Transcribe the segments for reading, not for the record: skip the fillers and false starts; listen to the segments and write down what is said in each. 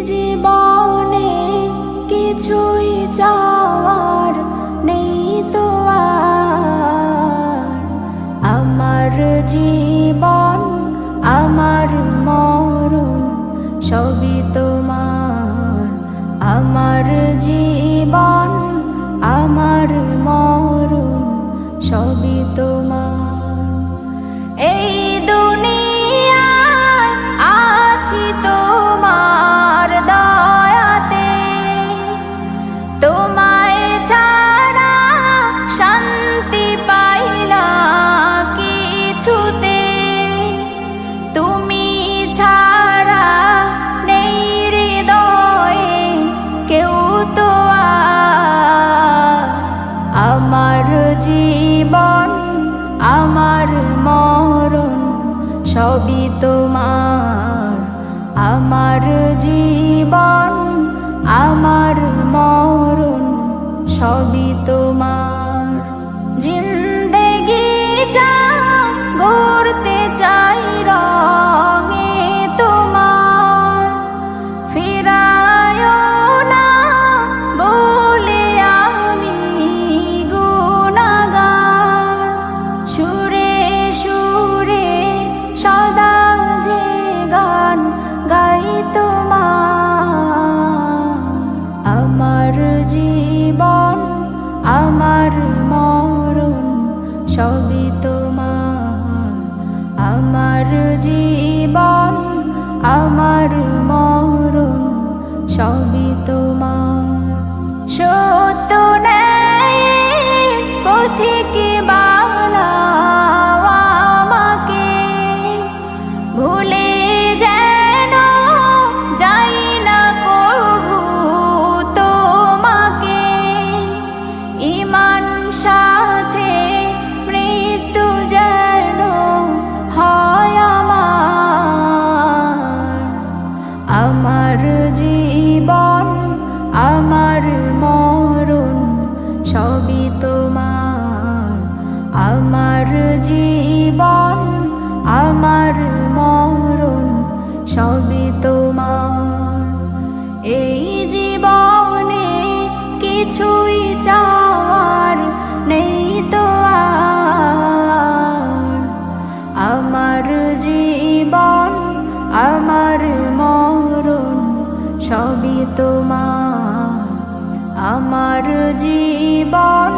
জীবনে কিছুই চাওয়ার নেই তো আর। আমার জীবন আমার মরণ সবই তোমার। আমার জীবন আমার মরণ সবই তোমার। এই দুনিয়ায় আছি তোমার দয়াতে, তোমায় ছাড়া শান্তি পাই না কিছুতে। তুমি ছাড়া নেই হৃদয়ে কেউ তো আর। আমার জীবন আমার মরণ সবই তোমার। আমার জীবন আমার মরণ সবই তোমার। জিন্দেগিটা গড়তে চাই রঙে তোমার। ফিরায়ও না বলে আমি গুনাহগার। সুরে সুরে সদা যে গান গাই তোমার। আমার জীবন আমার মরণ সবই তোমার। আমার জীবন আমার মরণ সবই তোমার। সত্য ন্যায়ের পথিকে বানাও আমাকে, ভুলে যেন যাই না কভু তোমাকে। ঈমান সাথে মৃত্যু যেন হয় আমার। আমার জীবন আমার মরণ সবই তোমার। আমার জীবন আমার মরণ সবই তোমার। এই জীবনে কিছুই চাওয়ার নেই তো আর। আমার জীবন আমার মরণ সবই তোমার। আমার জীবন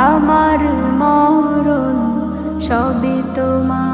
আমার মরণ সবই তোমার।